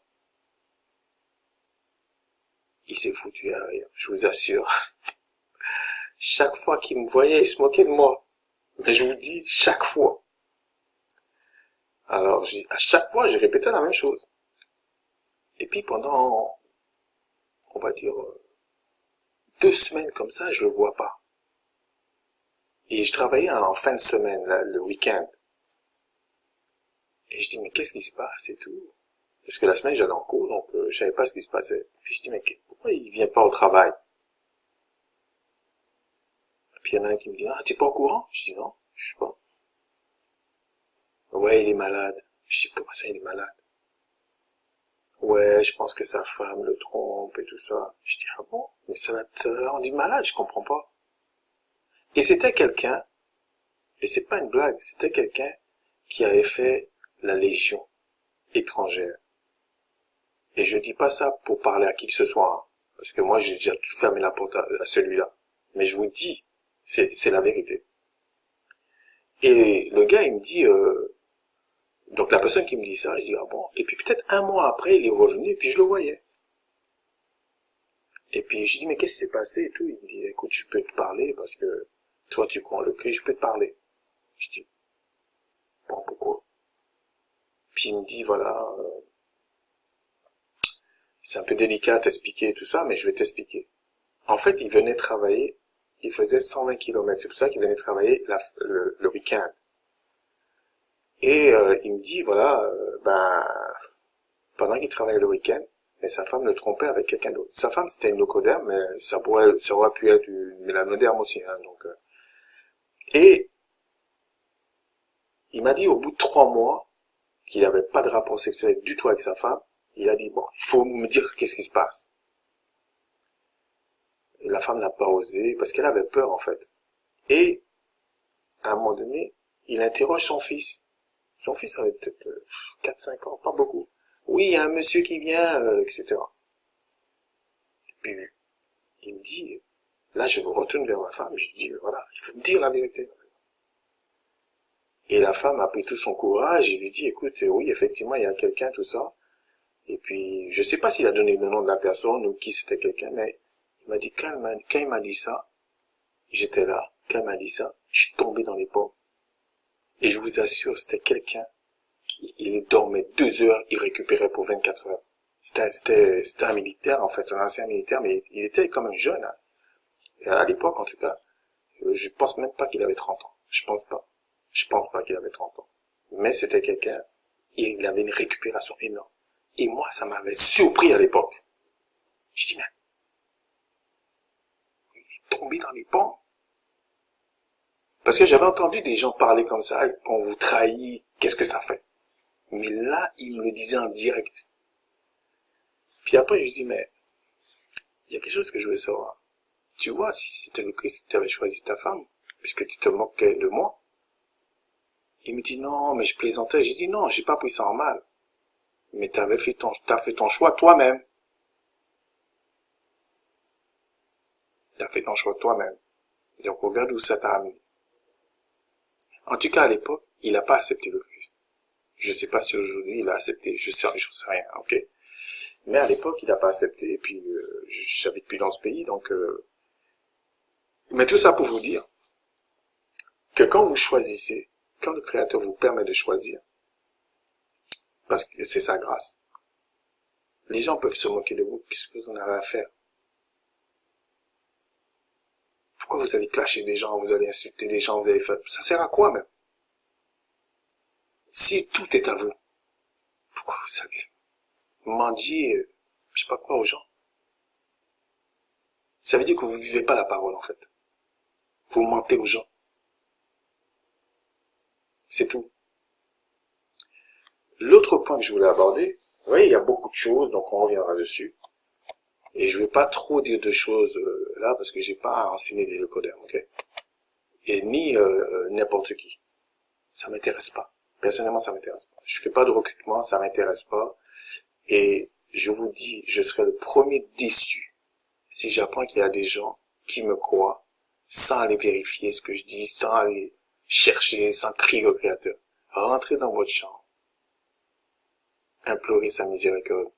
Il s'est foutu à rire, je vous assure. Chaque fois qu'il me voyait, il se moquait de moi. Mais je vous dis, chaque fois. Alors, à chaque fois, je répétais la même chose. Et puis pendant, on va dire, 2 semaines comme ça, je le vois pas. Et je travaillais en fin de semaine, là, le week-end. Et je dis, mais qu'est-ce qui se passe et tout? Parce que la semaine, j'allais en cours, donc je savais pas ce qui se passait. Puis je dis, mais pourquoi il vient pas au travail? Et puis il y en a un qui me dit, ah, t'es pas au courant? Je dis, non, je sais pas. Ouais, il est malade. Je dis, comment ça, il est malade? Ouais, je pense que sa femme le trompe et tout ça. Je dis, ah bon? Mais ça l'a rendu malade, je comprends pas. Et c'était quelqu'un, et c'est pas une blague, c'était quelqu'un qui avait fait la Légion étrangère. Et je dis pas ça pour parler à qui que ce soit, hein, parce que moi j'ai déjà fermé la porte à celui-là. Mais je vous dis, c'est la vérité. Et le gars, il me dit, donc la personne qui me dit ça, je dis, ah bon. Et puis peut-être un mois après, il est revenu, et puis je le voyais. Et puis je dis, mais qu'est-ce qui s'est passé et tout? Il me dit, écoute, je peux te parler parce que toi tu crois en le Christ, je peux te parler. Je dis, bon, pourquoi? Puis il me dit, voilà, c'est un peu délicat à t'expliquer tout ça, mais je vais t'expliquer. En fait, il venait travailler il faisait 120 kilomètres. C'est pour ça qu'il venait travailler le week-end. Et il me dit, voilà, pendant qu'il travaillait le week-end, mais sa femme le trompait avec quelqu'un d'autre. Sa femme, c'était une locoderme, mais ça aurait pu être une mélanoderme aussi. Hein, donc, et il m'a dit, au bout de 3 mois, qu'il n'avait pas de rapport sexuel du tout avec sa femme, il a dit, bon, il faut me dire qu'est-ce qui se passe. Et la femme n'a pas osé, parce qu'elle avait peur, en fait. Et, à un moment donné, il interroge son fils. Son fils avait peut-être 4-5 ans, pas beaucoup. Oui, il y a un monsieur qui vient, etc. Et puis, il me dit, là, je me retourne vers ma femme, je lui dis, voilà, il faut me dire la vérité. Et la femme a pris tout son courage et lui dit, écoute, oui, effectivement, il y a quelqu'un, tout ça. Et puis, je sais pas s'il a donné le nom de la personne ou qui c'était quelqu'un, mais il m'a dit, quand il m'a dit ça, j'étais là. Quand il m'a dit ça, je suis tombé dans les pommes. Et je vous assure, c'était quelqu'un. Il dormait 2 heures, il récupérait pour 24 heures. C'était un militaire, en fait, un ancien militaire, mais il était quand même jeune, hein. Et à l'époque, en tout cas, je pense même pas qu'il avait 30 ans. Je pense pas. Je pense pas qu'il avait 30 ans. Mais c'était quelqu'un, il avait une récupération énorme. Et moi, ça m'avait surpris à l'époque. Je dis, mais, il est tombé dans les pommes. Parce que j'avais entendu des gens parler comme ça, quand vous trahit, qu'est-ce que ça fait? Mais là, il me le disait en direct. Puis après, je dis, mais, il y a quelque chose que je voulais savoir. Tu vois, si c'était le Christ, tu avais choisi ta femme, puisque tu te moquais de moi. Il me dit, non, mais je plaisantais. J'ai dit, non, j'ai pas pris ça en mal. Mais t'as fait ton choix toi-même. T'as fait ton choix toi-même. Donc, regarde où ça t'a amené. En tout cas, à l'époque, il n'a pas accepté le Christ. Je sais pas si aujourd'hui il a accepté. Je sais rien, ok? Mais à l'époque, il n'a pas accepté. Et puis, j'habite plus dans ce pays, donc, mais tout ça pour vous dire que quand vous choisissez, quand le Créateur vous permet de choisir, parce que c'est sa grâce, les gens peuvent se moquer de vous. Qu'est-ce que vous en avez à faire? Pourquoi vous allez clasher des gens, vous allez insulter des gens, vous allez faire... Ça sert à quoi même? Si tout est à vous, pourquoi vous allez mendier, je sais pas quoi aux gens? Ça veut dire que vous vivez pas la parole en fait. Vous mentez aux gens. C'est tout. L'autre point que je voulais aborder, vous voyez, il y a beaucoup de choses, donc on reviendra dessus. Et je vais pas trop dire de choses là parce que j'ai pas enseigné les codermes, ok? Et ni n'importe qui. Ça m'intéresse pas. Personnellement, ça m'intéresse pas. Je fais pas de recrutement, ça m'intéresse pas. Et je vous dis, je serai le premier déçu si j'apprends qu'il y a des gens qui me croient sans aller vérifier ce que je dis, sans aller chercher, sans crier au Créateur. Rentrez dans votre chambre. Implorez sa miséricorde.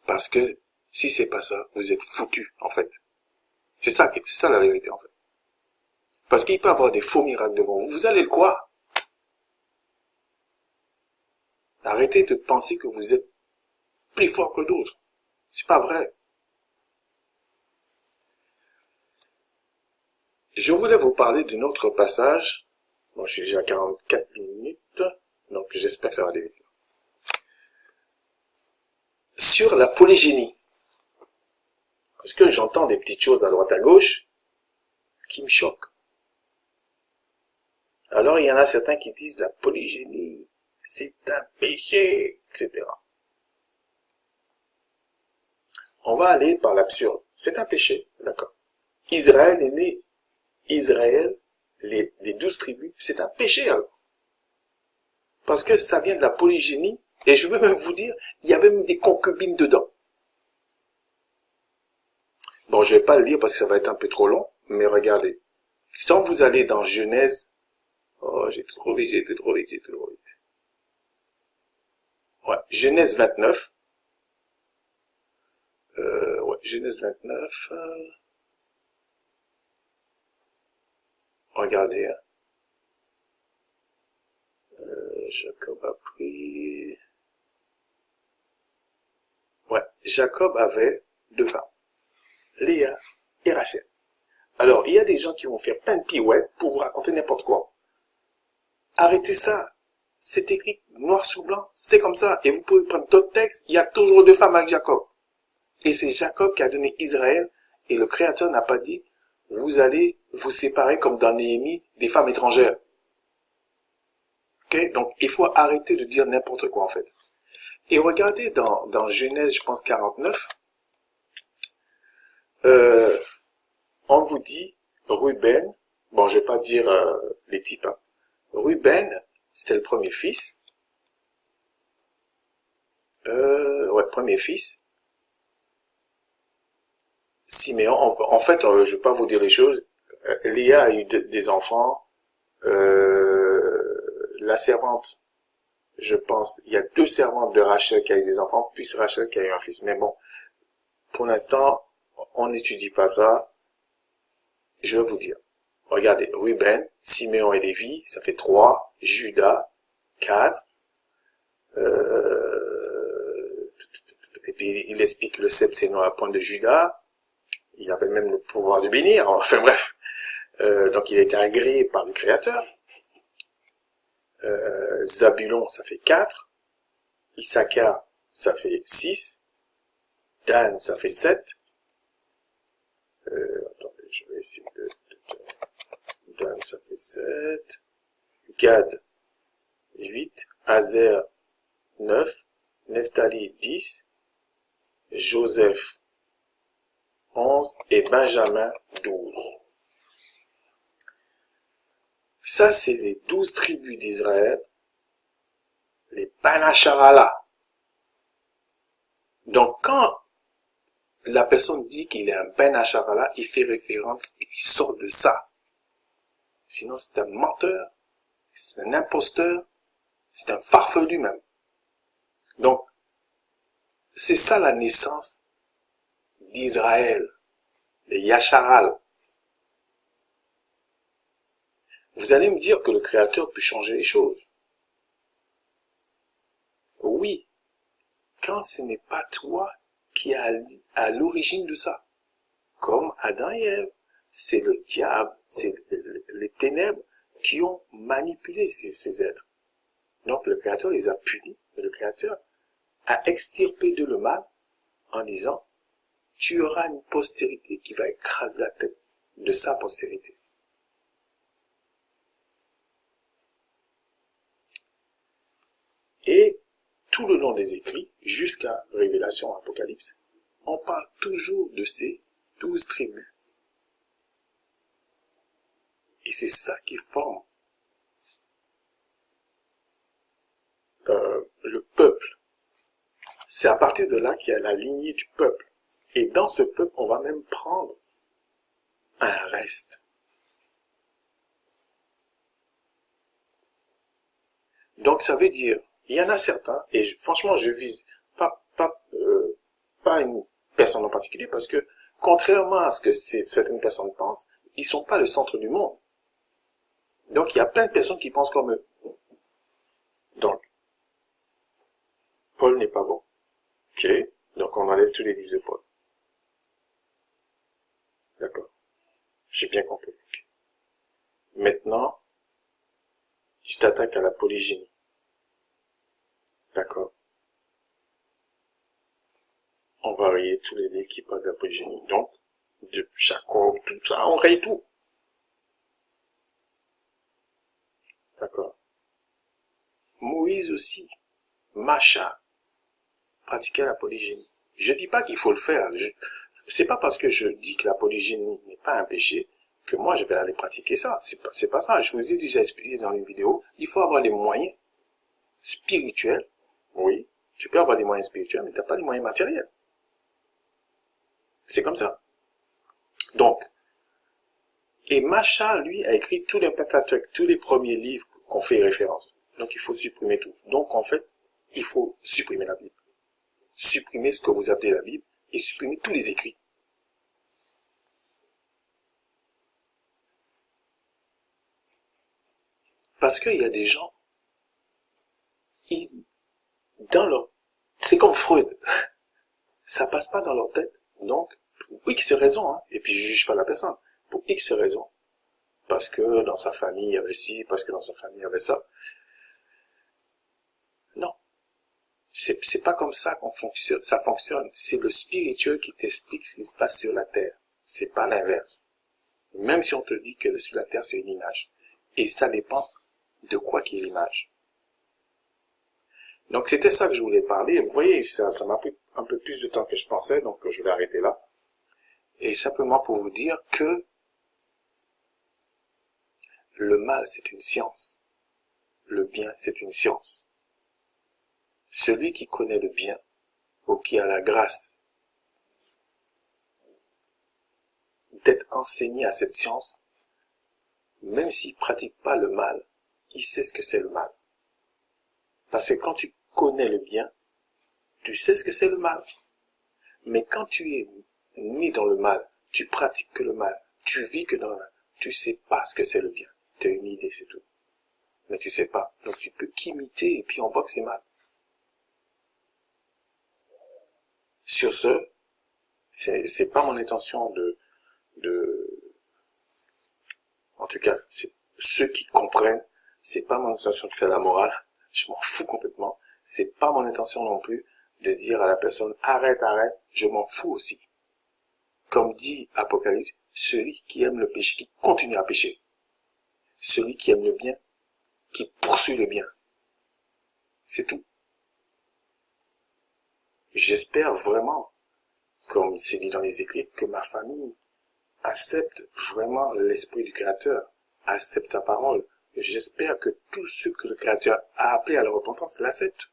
Parce que si c'est pas ça, vous êtes foutus, en fait. C'est ça la vérité, en fait. Parce qu'il peut y avoir des faux miracles devant vous. Vous allez le croire. Arrêtez de penser que vous êtes plus fort que d'autres. C'est pas vrai. Je voulais vous parler d'un autre passage. Bon, je suis déjà à 44 minutes, donc j'espère que ça va aller vite. Sur la polygénie. Parce que j'entends des petites choses à droite à gauche qui me choquent. Alors, il y en a certains qui disent la polygénie, c'est un péché, etc. On va aller par l'absurde. C'est un péché, d'accord. Israël est né, Israël, les 12 tribus, c'est un péché alors. Parce que ça vient de la polygénie, et je veux même vous dire, il y a même des concubines dedans. Bon, je vais pas le lire parce que ça va être un peu trop long, mais regardez. Sans vous aller dans Genèse, oh, j'ai trop vite. Ouais, Genèse 29. Ouais, Genèse 29. Regardez, hein. Jacob a pris... Ouais, Jacob avait 2 femmes, Léa et Rachel. Alors, il y a des gens qui vont faire plein de pirouettes pour vous raconter n'importe quoi. Arrêtez ça. C'est écrit noir sur blanc. C'est comme ça. Et vous pouvez prendre d'autres textes. Il y a toujours deux femmes avec Jacob. Et c'est Jacob qui a donné Israël. Et le Créateur n'a pas dit, vous allez vous séparer comme dans Néhémie des femmes étrangères. Ok? Donc, il faut arrêter de dire n'importe quoi, en fait. Et regardez dans Genèse, je pense, 49, on vous dit, Ruben, bon, je vais pas dire les types, hein. Ruben, c'était le premier fils. Ouais, premier fils. Siméon, en fait, je vais pas vous dire les choses. Léa a eu des enfants. La servante, je pense, il y a deux servantes de Rachel qui a eu des enfants, puis Rachel qui a eu un fils. Mais bon, pour l'instant, on n'étudie pas ça. Je vais vous dire. Regardez, Ruben, Siméon et Lévi, ça fait 3. Judas, 4. Et puis il explique le septennat à la pointe de Judas. Il avait même le pouvoir de bénir. Enfin bref. Donc il a été agréé par le Créateur. Zabulon, ça fait 4. Issachar, ça fait 6. Dan, ça fait 7. Attendez, je vais essayer de... Dan, ça fait 7. Gad, 8. Azer, 9. Nephtali, 10. Joseph, 11. Et Benjamin, 12. Ça, c'est les 12 tribus d'Israël. Les Panacharala. Donc, quand la personne dit qu'il est un Panacharala, il fait référence, il sort de ça. Sinon, c'est un menteur, c'est un imposteur, c'est un farfelu même. Donc, c'est ça la naissance d'Israël, les Yacharal. Vous allez me dire que le Créateur peut changer les choses. Oui, quand ce n'est pas toi qui est à l'origine de ça. Comme Adam et Ève, c'est le diable, c'est les ténèbres qui ont manipulé ces êtres. Donc le Créateur les a punis, et le Créateur a extirpé de le mal en disant, tu auras une postérité qui va écraser la tête de sa postérité. Et tout le long des écrits, jusqu'à Révélation, Apocalypse, on parle toujours de ces 12 tribus. Et c'est ça qui forme le peuple. C'est à partir de là qu'il y a la lignée du peuple. Et dans ce peuple, on va même prendre un reste. Donc ça veut dire, il y en a certains, et franchement je vise pas une personne en particulier, parce que contrairement à ce que certaines personnes pensent, ils sont pas le centre du monde. Donc il y a plein de personnes qui pensent comme eux. Donc, Paul n'est pas bon. Ok, donc on enlève tous les livres de Paul. D'accord, j'ai bien compris. Okay. Maintenant, tu t'attaques à la polygynie. D'accord. On va rayer tous les livres qui parlent de la polygynie. Donc, de Jacob, tout ça, on raye tout. D'accord. Moïse aussi, Macha, pratiquait la polygynie. Je dis pas qu'il faut le faire. C'est pas parce que je dis que la polygynie n'est pas un péché que moi je vais aller pratiquer ça. C'est pas ça. Je vous ai déjà expliqué dans une vidéo. Il faut avoir les moyens spirituels. Oui, tu peux avoir les moyens spirituels, mais t'as pas les moyens matériels. C'est comme ça. Donc, et Macha, lui, a écrit tous les Pentateuque, tous les premiers livres qu'on fait référence. Donc, il faut supprimer tout. Donc, en fait, il faut supprimer la Bible. Supprimer ce que vous appelez la Bible et supprimer tous les écrits. Parce qu'il y a des gens, c'est comme Freud. Ça passe pas dans leur tête. Donc, oui, c'est raison, hein. Et puis je juge pas la personne. pour X raisons. Parce que dans sa famille, il y avait ci, parce que dans sa famille, il y avait ça. Non. C'est pas comme ça qu'on fonctionne, ça fonctionne. C'est le spirituel qui t'explique ce qui se passe sur la terre. C'est pas l'inverse. Même si on te dit que sur la terre, c'est une image. Et ça dépend de quoi qui est l'image. Donc, c'était ça que je voulais parler. Vous voyez, ça m'a pris un peu plus de temps que je pensais, donc je vais arrêter là. Et simplement pour vous dire que le mal, c'est une science. Le bien, c'est une science. Celui qui connaît le bien, ou qui a la grâce d'être enseigné à cette science, même s'il pratique pas le mal, il sait ce que c'est le mal. Parce que quand tu connais le bien, tu sais ce que c'est le mal. Mais quand tu es né dans le mal, tu pratiques que le mal, tu vis que dans le mal, tu sais pas ce que c'est le bien. Tu as une idée, c'est tout. Mais tu sais pas. Donc tu peux qu'imiter et puis on voit que c'est mal. Sur ce, c'est pas mon intention en tout cas, c'est ceux qui comprennent, c'est pas mon intention de faire la morale. Je m'en fous complètement. C'est pas mon intention non plus de dire à la personne, arrête, je m'en fous aussi. Comme dit Apocalypse, celui qui aime le péché, qui continue à pécher. Celui qui aime le bien, qui poursuit le bien. C'est tout. J'espère vraiment, comme c'est dit dans les écrits, que ma famille accepte vraiment l'esprit du Créateur, accepte sa parole. J'espère que tous ceux que le Créateur a appelés à la repentance l'acceptent.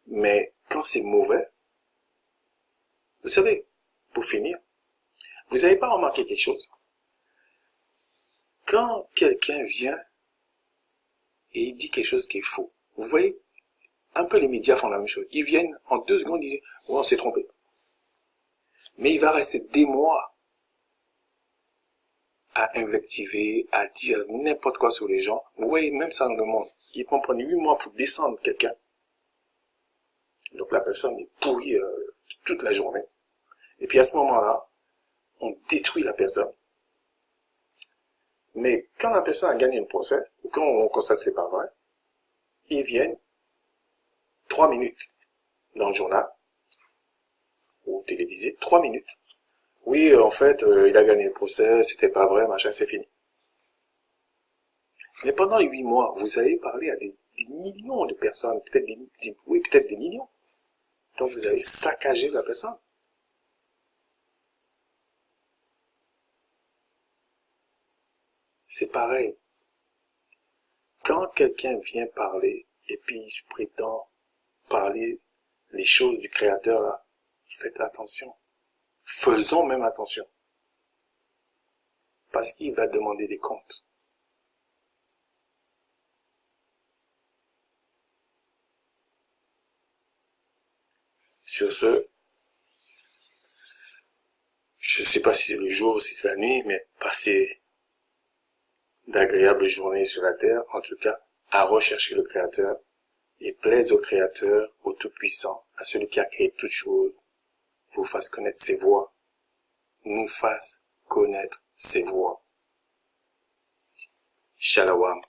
Mais quand c'est mauvais, vous savez, pour finir, vous n'avez pas remarqué quelque chose? Quand quelqu'un vient et il dit quelque chose qui est faux, vous voyez, un peu les médias font la même chose. Ils viennent, en 2 secondes, ils disent, oh, on s'est trompé. Mais il va rester des mois à invectiver, à dire n'importe quoi sur les gens. Vous voyez, même ça dans le monde. Ils vont prendre 8 mois pour descendre quelqu'un. Donc la personne est pourrie toute la journée. Et puis à ce moment-là, on détruit la personne. Mais quand la personne a gagné un procès, ou quand on constate que c'est pas vrai, ils viennent 3 minutes dans le journal, ou télévisé, 3 minutes. Oui, en fait, il a gagné le procès, c'était pas vrai, machin, c'est fini. Mais pendant 8 mois, vous avez parlé à des millions de personnes, peut-être peut-être des millions. Donc vous avez saccagé la personne. C'est pareil. Quand quelqu'un vient parler, et puis il se prétend parler les choses du Créateur, là, faites attention. Faisons même attention. Parce qu'il va demander des comptes. Sur ce, je ne sais pas si c'est le jour ou si c'est la nuit, mais passez d'agréables journées sur la terre, en tout cas, à rechercher le Créateur, et plaise au Créateur, au Tout-Puissant, à celui qui a créé toutes choses, vous fasse connaître ses voies, nous fasse connaître ses voies. Shalom.